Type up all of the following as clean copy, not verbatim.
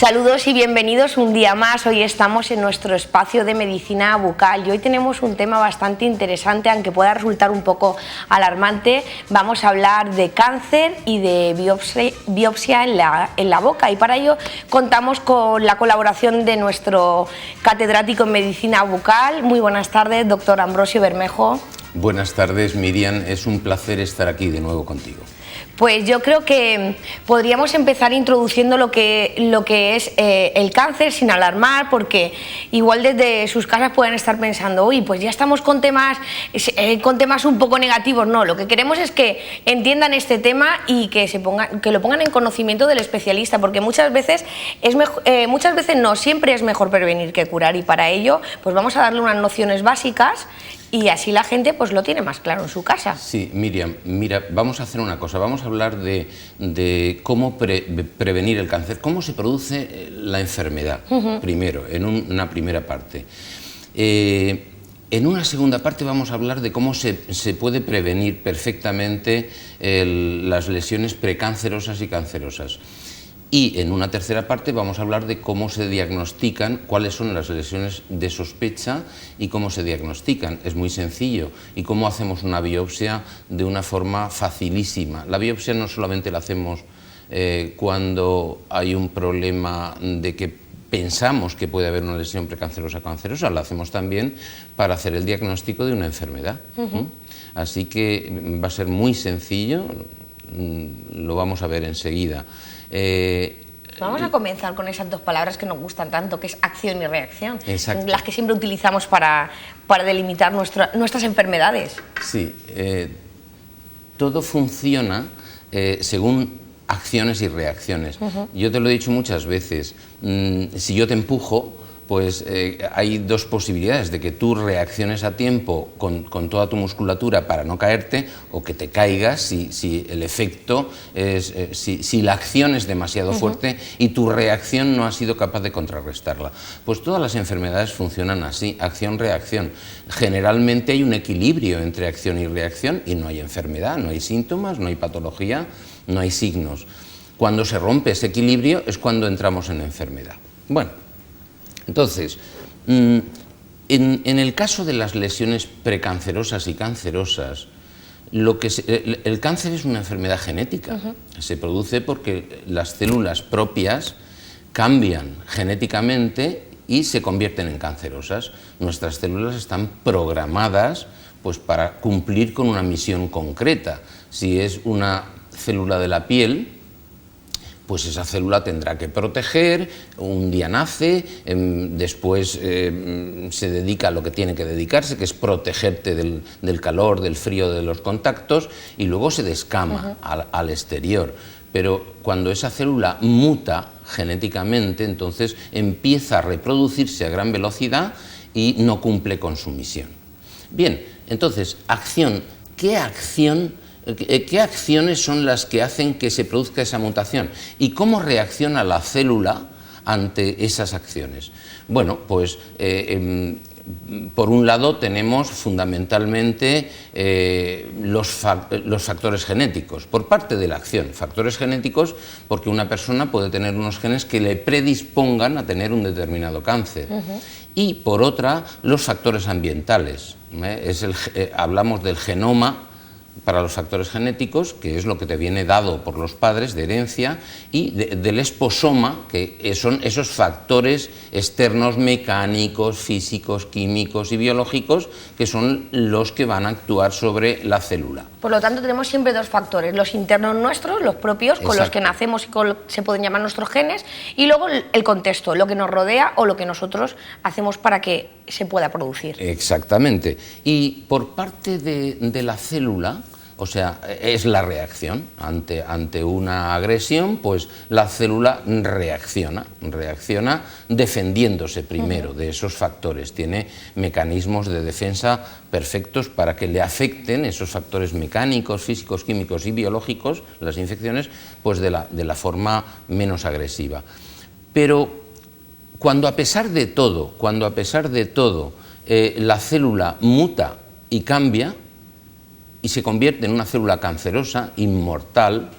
Saludos y bienvenidos un día más. Hoy estamos en nuestro espacio de medicina bucal y hoy tenemos un tema bastante interesante, aunque pueda resultar un poco alarmante. Vamos a hablar de cáncer y de biopsia en la boca, y para ello contamos con la colaboración de nuestro catedrático en medicina bucal. Muy buenas tardes, doctor Ambrosio Bermejo. Buenas tardes, Miriam. Es un placer estar aquí de nuevo contigo. Pues yo creo que podríamos empezar introduciendo lo que es el cáncer sin alarmar, porque igual desde sus casas pueden estar pensando, uy, pues ya estamos con temas un poco negativos. No, lo que queremos es que entiendan este tema y que lo pongan en conocimiento del especialista, porque muchas veces no, siempre es mejor prevenir que curar, y para ello pues vamos a darle unas nociones básicas y así la gente pues lo tiene más claro en su casa. Sí, Miriam, mira, vamos a hacer una cosa, vamos a hablar de cómo prevenir el cáncer, cómo se produce la enfermedad, primero, en una primera parte. En una segunda parte vamos a hablar de cómo se puede prevenir perfectamente las lesiones precancerosas y cancerosas. Y en una tercera parte vamos a hablar de cómo se diagnostican, cuáles son las lesiones de sospecha y cómo se diagnostican. Es muy sencillo. Y cómo hacemos una biopsia de una forma facilísima. La biopsia no solamente la hacemos cuando hay un problema de que pensamos que puede haber una lesión precancerosa o cancerosa, la hacemos también para hacer el diagnóstico de una enfermedad. Así que va a ser muy sencillo, lo vamos a ver enseguida. Vamos a comenzar con esas dos palabras que nos gustan tanto, que es acción y reacción. Exacto. Las que siempre utilizamos para delimitar nuestras enfermedades. Sí, todo funciona según acciones y reacciones. Yo te lo he dicho muchas veces, si yo te empujo, pues hay dos posibilidades: de que tú reacciones a tiempo con toda tu musculatura para no caerte, o que te caigas si el efecto es, si la acción es demasiado fuerte y tu reacción no ha sido capaz de contrarrestarla. Pues todas las enfermedades funcionan así, acción-reacción. Generalmente hay un equilibrio entre acción y reacción y no hay enfermedad, no hay síntomas, no hay patología, no hay signos. Cuando se rompe ese equilibrio es cuando entramos en enfermedad. Bueno, entonces, en el caso de las lesiones precancerosas y cancerosas, el cáncer es una enfermedad genética. Se produce porque las células propias cambian genéticamente y se convierten en cancerosas. Nuestras células están programadas pues, para cumplir con una misión concreta. Si es una célula de la piel, pues esa célula tendrá que proteger, un día nace, después se dedica a lo que tiene que dedicarse, que es protegerte del calor, del frío, de los contactos, y luego se descama al exterior. Pero cuando esa célula muta genéticamente, entonces empieza a reproducirse a gran velocidad y no cumple con su misión. Bien, entonces, acción. ¿Qué acciones son las que hacen que se produzca esa mutación? ¿Y cómo reacciona la célula ante esas acciones? Bueno, pues por un lado tenemos fundamentalmente los factores genéticos, por parte de la acción. Factores genéticos porque una persona puede tener unos genes que le predispongan a tener un determinado cáncer. Y por otra, los factores ambientales. Hablamos del genoma para los factores genéticos, que es lo que te viene dado por los padres de herencia, y del esposoma, que son esos factores externos mecánicos, físicos, químicos y biológicos, que son los que van a actuar sobre la célula. Por lo tanto, tenemos siempre dos factores: los internos nuestros, los propios, con los que nacemos y se pueden llamar nuestros genes, y luego el contexto, lo que nos rodea o lo que nosotros hacemos para que se pueda producir. Exactamente. Y por parte de la célula, o sea, es la reacción ante una agresión, pues la célula reacciona defendiéndose primero de esos factores. Tiene mecanismos de defensa perfectos para que le afecten esos factores mecánicos, físicos, químicos y biológicos, las infecciones, pues de la forma menos agresiva. Pero cuando a pesar de todo, la célula muta y cambia, y se convierte en una célula cancerosa, inmortal,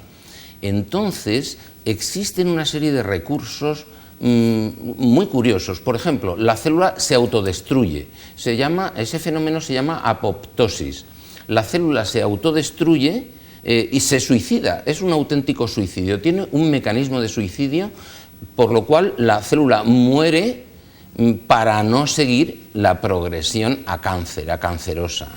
entonces existen una serie de recursos muy curiosos. Por ejemplo, la célula se autodestruye. Ese fenómeno se llama apoptosis. La célula se autodestruye y se suicida. Es un auténtico suicidio. Tiene un mecanismo de suicidio, por lo cual la célula muere para no seguir la progresión a cáncer, a cancerosa.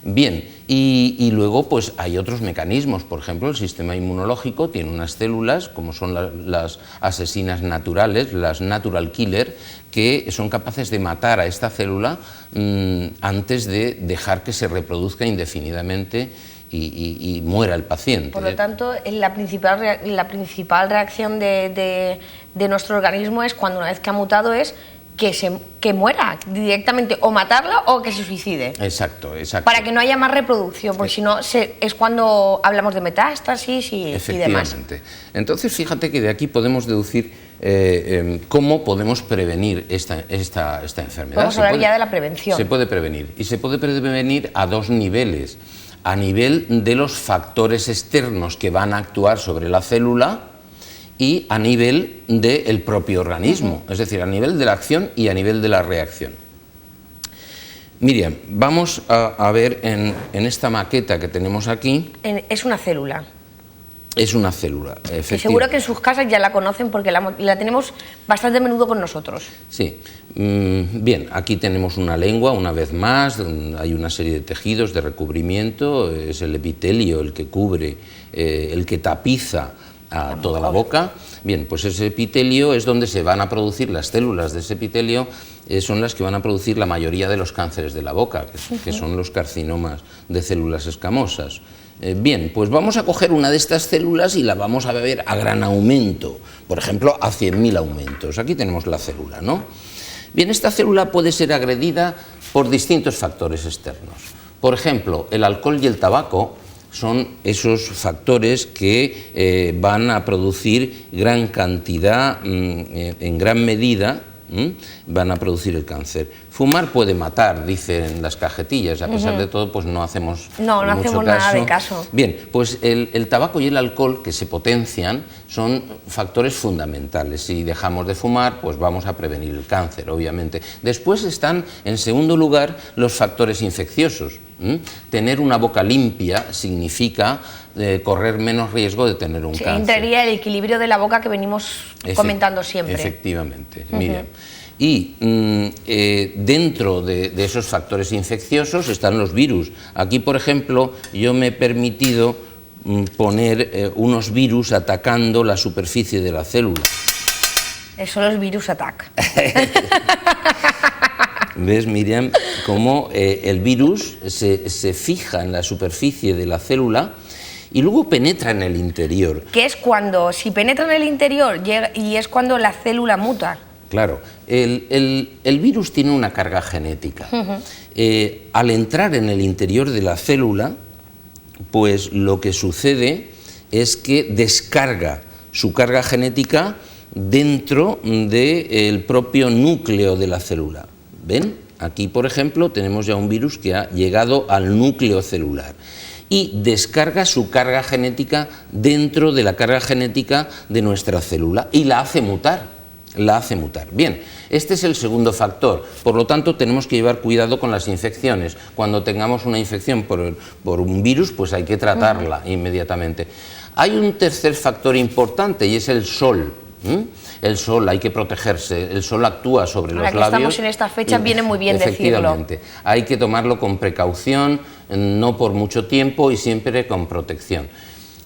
Bien, y luego pues hay otros mecanismos. Por ejemplo, el sistema inmunológico tiene unas células, como son las asesinas naturales, las natural killer, que son capaces de matar a esta célula antes de dejar que se reproduzca indefinidamente y muera el paciente. Por lo tanto, la principal reacción de nuestro organismo es, cuando una vez que ha mutado, es que muera directamente, o matarla o que se suicide. Exacto, exacto. Para que no haya más reproducción, porque si no es cuando hablamos de metástasis y demás. Efectivamente. Entonces, fíjate que de aquí podemos deducir cómo podemos prevenir esta enfermedad. Vamos a hablar ya de la prevención. Se puede prevenir, y se puede prevenir a dos niveles. A nivel de los factores externos que van a actuar sobre la célula, y a nivel del propio organismo, es decir, a nivel de la acción y a nivel de la reacción. Miriam, vamos a ver en esta maqueta que tenemos aquí. Es una célula. Es una célula, efectivamente. Seguro que en sus casas ya la conocen porque la tenemos bastante a menudo con nosotros. Sí. Bien, aquí tenemos una lengua, una vez más, hay una serie de tejidos de recubrimiento, es el epitelio el que cubre, el que tapiza a toda la boca. Bien, pues ese epitelio es donde se van a producir las células de ese epitelio, son las que van a producir la mayoría de los cánceres de la boca, que son los carcinomas de células escamosas. Bien, pues vamos a coger una de estas células y la vamos a ver a gran aumento, por ejemplo, a 100.000 aumentos. Aquí tenemos la célula, ¿no? Bien, esta célula puede ser agredida por distintos factores externos. Por ejemplo, el alcohol y el tabaco son esos factores que van a producir gran cantidad, en gran medida, van a producir el cáncer. Fumar puede matar, dicen las cajetillas, a pesar de todo, pues no hacemos nada de caso. Bien, pues el tabaco y el alcohol, que se potencian, son factores fundamentales. Si dejamos de fumar, pues vamos a prevenir el cáncer, obviamente. Después están, en segundo lugar, los factores infecciosos. Tener una boca limpia significa correr menos riesgo de tener un cáncer. Entraría el equilibrio de la boca que venimos comentando siempre. Efectivamente, Miriam. Y dentro de esos factores infecciosos están los virus. Aquí, por ejemplo, yo me he permitido poner unos virus atacando la superficie de la célula. Eso es virus attack. ¿Ves, Miriam, cómo el virus se fija en la superficie de la célula y luego penetra en el interior? Que es cuando, si penetra en el interior, y es cuando la célula muta. Claro, el virus tiene una carga genética. Al entrar en el interior de la célula, pues lo que sucede es que descarga su carga genética dentro del propio núcleo de la célula. ¿Ven? Aquí, por ejemplo, tenemos ya un virus que ha llegado al núcleo celular y descarga su carga genética dentro de la carga genética de nuestra célula y la hace mutar. Bien, este es el segundo factor. Por lo tanto, tenemos que llevar cuidado con las infecciones. Cuando tengamos una infección por un virus, pues hay que tratarla inmediatamente. Hay un tercer factor importante y es el sol. El sol, hay que protegerse, el sol actúa sobre los labios. Estamos en esta fecha, viene muy bien efectivamente, decirlo. Hay que tomarlo con precaución, no por mucho tiempo y siempre con protección.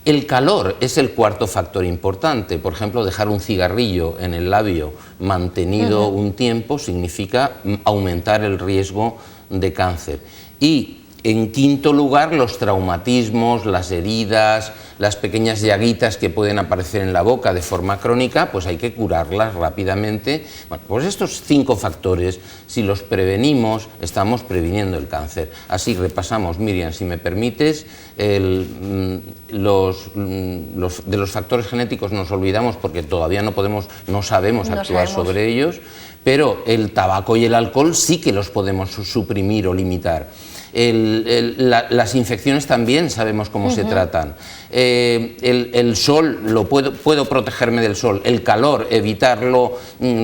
El calor es el cuarto factor importante. Por ejemplo, dejar un cigarrillo en el labio mantenido un tiempo significa aumentar el riesgo de cáncer. Y en quinto lugar, los traumatismos, las heridas, las pequeñas llaguitas que pueden aparecer en la boca de forma crónica, pues hay que curarlas rápidamente. Bueno, pues estos 5 factores, si los prevenimos, estamos previniendo el cáncer. Así repasamos, Miriam, si me permites, de los factores genéticos nos olvidamos porque todavía no sabemos actuar sobre ellos, pero el tabaco y el alcohol sí que los podemos suprimir o limitar. Las infecciones también sabemos cómo se tratan. El sol, puedo protegerme del sol. El calor, evitarlo,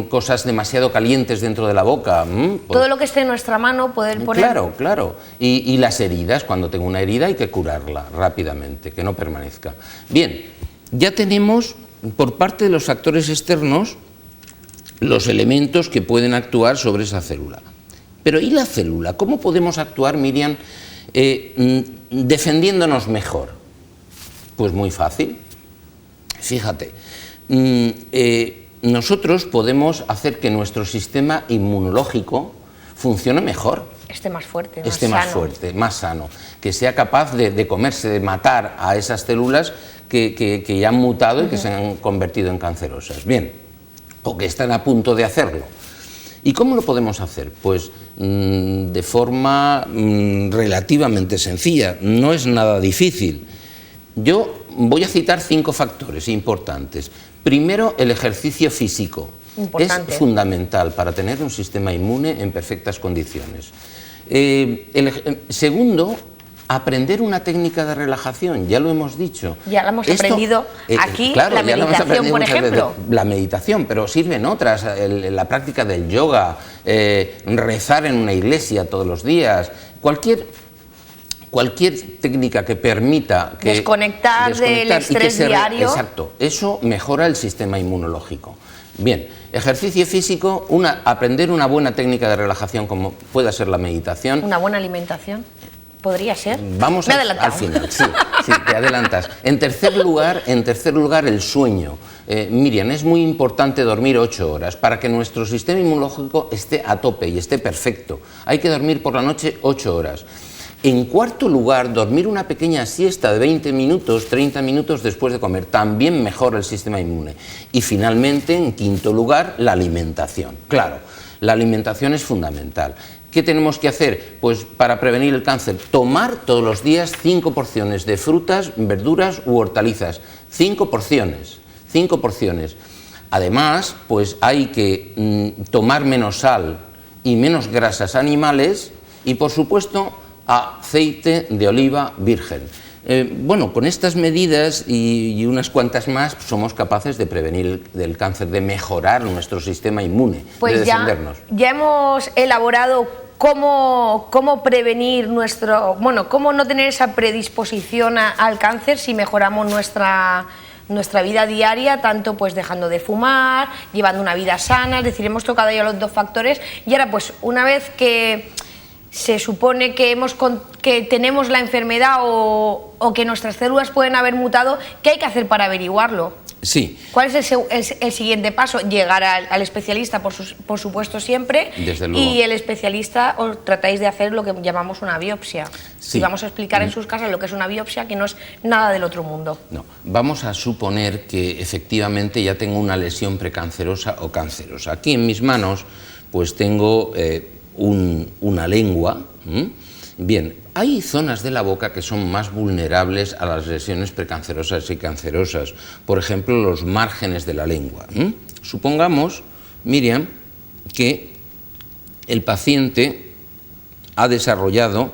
cosas demasiado calientes dentro de la boca. Pues, todo lo que esté en nuestra mano, poder poner... Claro, claro. Y las heridas, cuando tengo una herida hay que curarla rápidamente, que no permanezca. Bien, ya tenemos por parte de los factores externos los elementos que pueden actuar sobre esa célula. Pero ¿y la célula? ¿Cómo podemos actuar, Miriam, defendiéndonos mejor? Pues muy fácil. Fíjate, nosotros podemos hacer que nuestro sistema inmunológico funcione mejor. Esté más fuerte, más sano, que sea capaz de comerse, de matar a esas células que ya han mutado y que se han convertido en cancerosas. Bien, o que están a punto de hacerlo. ¿Y cómo lo podemos hacer? Pues de forma relativamente sencilla, no es nada difícil. Yo voy a citar 5 factores importantes. Primero, el ejercicio físico. Importante. Es fundamental para tener un sistema inmune en perfectas condiciones. Segundo, aprender una técnica de relajación, ya lo hemos dicho. Ya lo hemos aprendido aquí, claro, la meditación, por ejemplo. La meditación, pero sirven otras, la práctica del yoga, rezar en una iglesia todos los días, cualquier técnica que permita desconectar del estrés diario. Exacto, eso mejora el sistema inmunológico. Bien, ejercicio físico, aprender una buena técnica de relajación como pueda ser la meditación. Una buena alimentación, podría ser. Vamos al final, sí, te adelantas. En tercer lugar, el sueño. Miriam, es muy importante dormir 8 horas para que nuestro sistema inmunológico esté a tope y esté perfecto. Hay que dormir por la noche 8 horas. En cuarto lugar, dormir una pequeña siesta de 20 minutos, 30 minutos después de comer, también mejora el sistema inmune. Y finalmente, en quinto lugar, la alimentación. Claro, la alimentación es fundamental. ¿Qué tenemos que hacer? Pues para prevenir el cáncer, tomar todos los días 5 porciones de frutas, verduras u hortalizas. 5 porciones. Además, pues hay que tomar menos sal y menos grasas animales y, por supuesto, aceite de oliva virgen. Bueno, con estas medidas y unas cuantas más somos capaces de prevenir el cáncer, de mejorar nuestro sistema inmune, pues de defendernos. Ya hemos elaborado cómo prevenir cómo no tener esa predisposición al cáncer si mejoramos nuestra vida diaria, tanto pues dejando de fumar, llevando una vida sana. Es decir, hemos tocado ya los 2 factores y ahora pues una vez que se supone que tenemos la enfermedad o que nuestras células pueden haber mutado, ¿qué hay que hacer para averiguarlo? Sí. ¿Cuál es el siguiente paso? Llegar al especialista, por supuesto, siempre. Desde luego. Y el especialista os tratáis de hacer lo que llamamos una biopsia. Sí. Y vamos a explicar en sus casas lo que es una biopsia, que no es nada del otro mundo. No, vamos a suponer que efectivamente ya tengo una lesión precancerosa o cancerosa. Aquí en mis manos pues tengo una lengua. Bien, hay zonas de la boca que son más vulnerables a las lesiones precancerosas y cancerosas. Por ejemplo, los márgenes de la lengua. Supongamos, Miriam, que el paciente ha desarrollado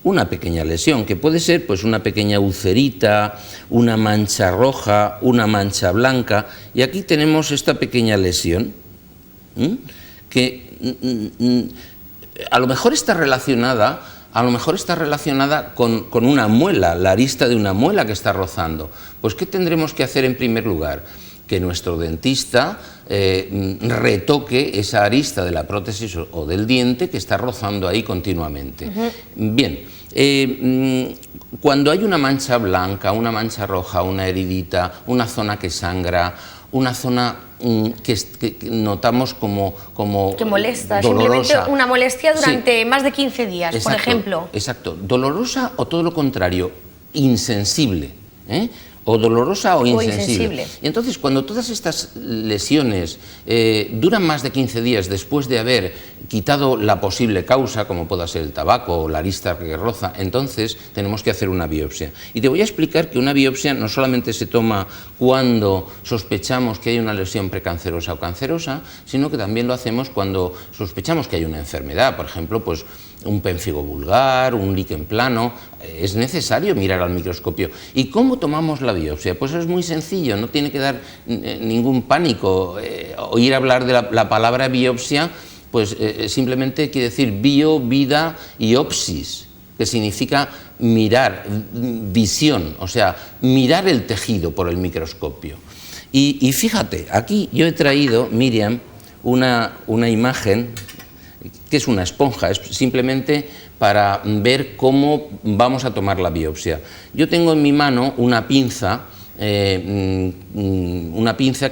una pequeña lesión, que puede ser pues una pequeña ulcerita, una mancha roja, una mancha blanca, y aquí tenemos esta pequeña lesión que a lo mejor está relacionada con una muela, la arista de una muela que está rozando. Pues ¿qué tendremos que hacer en primer lugar? Que nuestro dentista retoque esa arista de la prótesis o del diente que está rozando ahí continuamente. Bien, cuando hay una mancha blanca, una mancha roja, una heridita, una zona que sangra, una zona que notamos como que molesta, dolorosa. Simplemente una molestia durante más de 15 días, exacto, por ejemplo. Exacto, dolorosa o todo lo contrario, insensible, o dolorosa o insensible. Y entonces, cuando todas estas lesiones duran más de 15 días después de haber quitado la posible causa, como pueda ser el tabaco o la arista que roza, entonces tenemos que hacer una biopsia. Y te voy a explicar que una biopsia no solamente se toma cuando sospechamos que hay una lesión precancerosa o cancerosa, sino que también lo hacemos cuando sospechamos que hay una enfermedad. Por ejemplo, pues un pénfigo vulgar, un líquen plano, es necesario mirar al microscopio. ¿Y cómo tomamos la biopsia? Pues es muy sencillo, no tiene que dar ningún pánico. Oír hablar de la palabra biopsia, pues simplemente quiere decir bio, vida y opsis, que significa mirar, visión, o sea, mirar el tejido por el microscopio. Y fíjate, aquí yo he traído, Miriam, una imagen que es una esponja, es simplemente para ver cómo vamos a tomar la biopsia. Yo tengo en mi mano una pinza que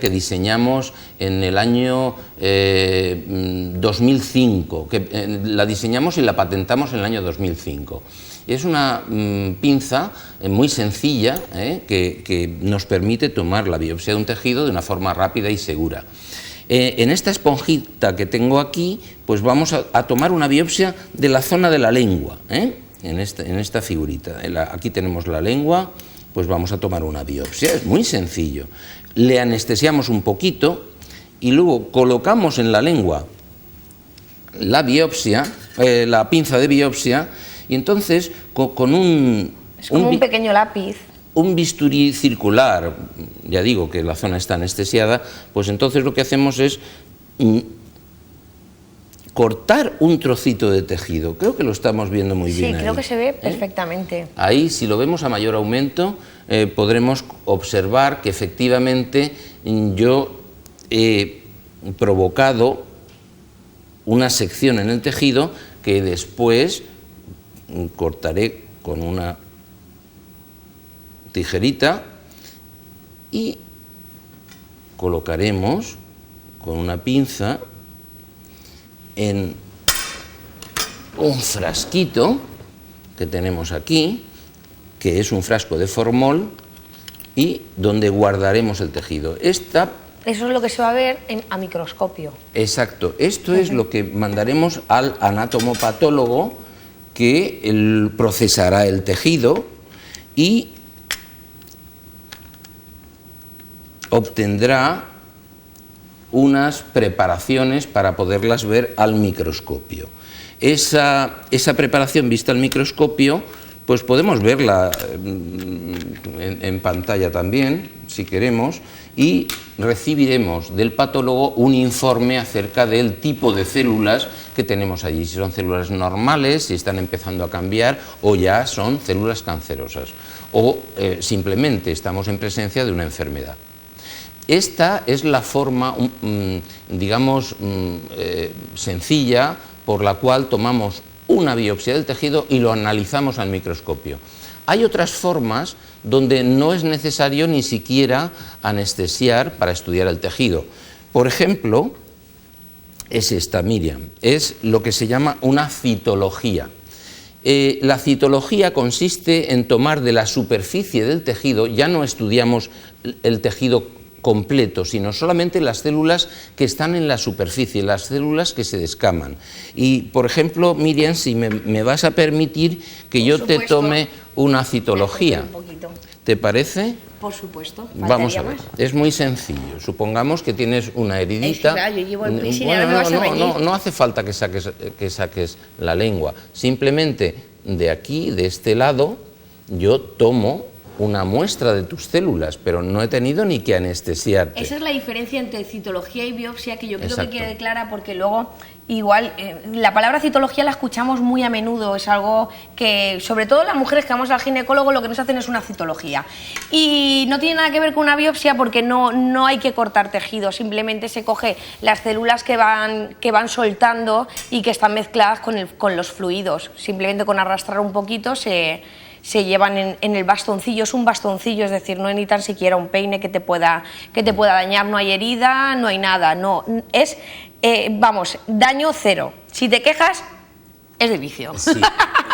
diseñamos en el año 2005, que la diseñamos y la patentamos en el año 2005. Es una pinza muy sencilla que nos permite tomar la biopsia de un tejido de una forma rápida y segura. En esta esponjita que tengo aquí, pues vamos a tomar una biopsia de la zona de la lengua, en esta figurita. Aquí tenemos la lengua, pues vamos a tomar una biopsia, es muy sencillo. Le anestesiamos un poquito y luego colocamos en la lengua la biopsia, la pinza de biopsia, y entonces con un... Es como un pequeño lápiz. Un bisturí circular, ya digo que la zona está anestesiada, pues entonces lo que hacemos es cortar un trocito de tejido. Creo que lo estamos viendo muy bien. Sí, creo que se ve perfectamente. Ahí, si lo vemos a mayor aumento, podremos observar que efectivamente yo he provocado una sección en el tejido que después cortaré con una tijerita y colocaremos con una pinza en un frasquito que tenemos aquí, que es un frasco de formol, y donde guardaremos el tejido. Eso es lo que se va a ver a microscopio. Exacto, esto es lo que mandaremos al anatomopatólogo, que él procesará el tejido y obtendrá unas preparaciones para poderlas ver al microscopio. Esa preparación vista al microscopio, pues podemos verla en pantalla también, si queremos, y recibiremos del patólogo un informe acerca del tipo de células que tenemos allí, si son células normales, si están empezando a cambiar o ya son células cancerosas, o simplemente estamos en presencia de una enfermedad. Esta es la forma, digamos, sencilla por la cual tomamos una biopsia del tejido y lo analizamos al microscopio. Hay otras formas donde no es necesario ni siquiera anestesiar para estudiar el tejido. Por ejemplo, es esta, Miriam, es lo que se llama una citología. La citología consiste en tomar de la superficie del tejido, ya no estudiamos el tejido completo, sino solamente las células que están en la superficie, las células que se descaman. Y, por ejemplo, Miriam, si me vas a permitir que yo te tome una citología. ¿Te parece? Por supuesto. Vamos a ver, es muy sencillo. Supongamos que tienes una heridita. Yo llevo el piercing y ahora me vas a venir. No hace falta que saques la lengua. Simplemente de aquí, de este lado, yo tomo una muestra de tus células, pero no he tenido ni que anestesiarte. Esa es la diferencia entre citología y biopsia, que yo creo que quede clara, porque luego igual la palabra citología la escuchamos muy a menudo, es algo que sobre todo las mujeres que vamos al ginecólogo lo que nos hacen es una citología y no tiene nada que ver con una biopsia, porque no hay que cortar tejido, simplemente se coge las células que van soltando y que están mezcladas con los fluidos, simplemente con arrastrar un poquito se llevan en el bastoncillo. Es un bastoncillo, es decir, no hay ni tan siquiera un peine que te pueda dañar, no hay herida, no hay nada, no, es, vamos, daño cero. Si te quejas, es de vicio. Sí,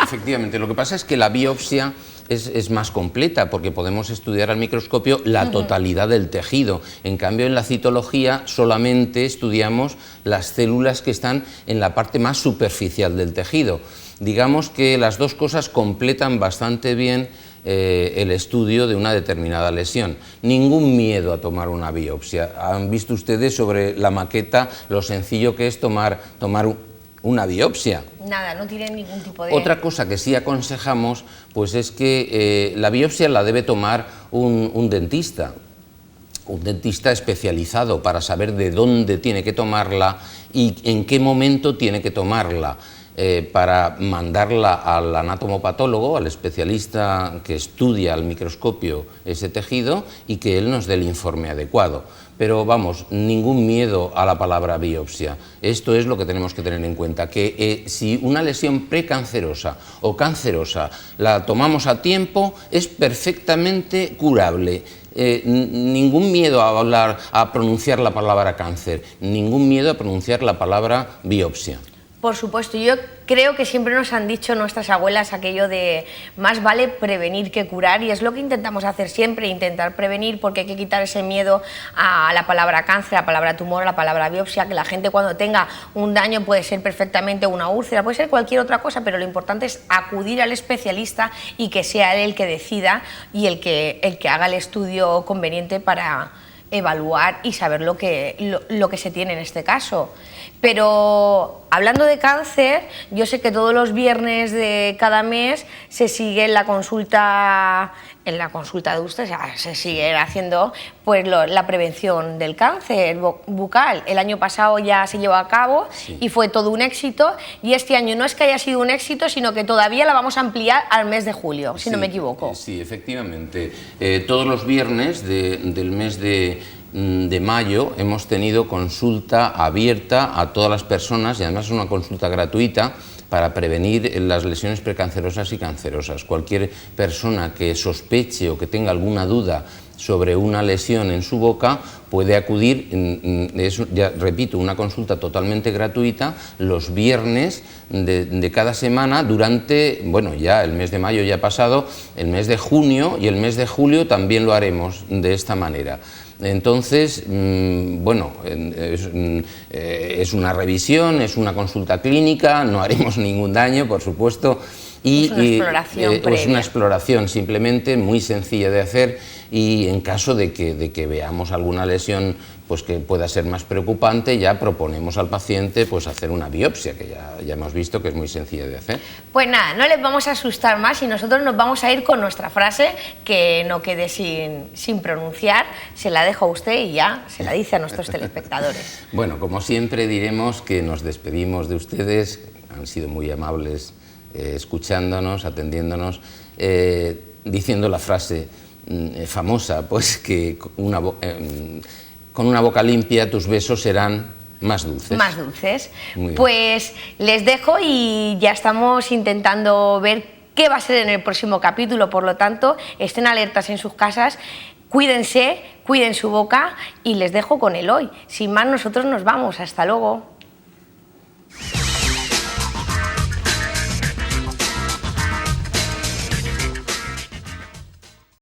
efectivamente, lo que pasa es que la biopsia es más completa, porque podemos estudiar al microscopio la totalidad del tejido. En cambio, en la citología solamente estudiamos las células que están en la parte más superficial del tejido. Digamos que las dos cosas completan bastante bien el estudio de una determinada lesión. Ningún miedo a tomar una biopsia. Han visto ustedes sobre la maqueta lo sencillo que es tomar una biopsia. Nada, no tiene ningún tipo de... Otra cosa que sí aconsejamos pues es que la biopsia la debe tomar un dentista especializado para saber de dónde tiene que tomarla y en qué momento tiene que tomarla, para mandarla al anatomopatólogo, al especialista que estudia al microscopio ese tejido y que él nos dé el informe adecuado. Pero vamos, ningún miedo a la palabra biopsia. Esto es lo que tenemos que tener en cuenta, que si una lesión precancerosa o cancerosa la tomamos a tiempo, es perfectamente curable. Ningún miedo a pronunciar la palabra cáncer, ningún miedo a pronunciar la palabra biopsia. Por supuesto, yo creo que siempre nos han dicho nuestras abuelas aquello de más vale prevenir que curar, y es lo que intentamos hacer siempre, intentar prevenir, porque hay que quitar ese miedo a la palabra cáncer, a la palabra tumor, a la palabra biopsia, que la gente cuando tenga un daño puede ser perfectamente una úlcera, puede ser cualquier otra cosa, pero lo importante es acudir al especialista y que sea él el que decida y el que haga el estudio conveniente para evaluar y saber lo que se tiene en este caso. Pero hablando de cáncer, yo sé que todos los viernes de cada mes se sigue la consulta de usted, o sea, se sigue haciendo pues la prevención del cáncer bucal. El año pasado ya se llevó a cabo, sí, y fue todo un éxito, y este año no es que haya sido un éxito, sino que todavía la vamos a ampliar al mes de julio, si no me equivoco. Sí, efectivamente. Todos los viernes del mes de mayo hemos tenido consulta abierta a todas las personas, y además es una consulta gratuita para prevenir las lesiones precancerosas y cancerosas. Cualquier persona que sospeche o que tenga alguna duda sobre una lesión en su boca puede acudir, ya repito, una consulta totalmente gratuita los viernes de cada semana durante, bueno, ya el mes de mayo ya ha pasado, el mes de junio y el mes de julio también lo haremos de esta manera. Entonces, bueno, es una revisión, es una consulta clínica, no haremos ningún daño, por supuesto, y es una exploración simplemente muy sencilla de hacer, y en caso de que veamos alguna lesión pues que pueda ser más preocupante, ya proponemos al paciente pues hacer una biopsia, que ya hemos visto que es muy sencilla de hacer. Pues nada, no les vamos a asustar más y nosotros nos vamos a ir con nuestra frase, que no quede sin pronunciar, se la dejo a usted y ya se la dice a nuestros telespectadores. Bueno, como siempre diremos que nos despedimos de ustedes, han sido muy amables escuchándonos, atendiéndonos, diciendo la frase famosa, pues que con una boca limpia tus besos serán más dulces. Más dulces. Pues les dejo y ya estamos intentando ver qué va a ser en el próximo capítulo, por lo tanto, estén alertas en sus casas, cuídense, cuiden su boca y les dejo con el hoy. Sin más, nosotros nos vamos. Hasta luego.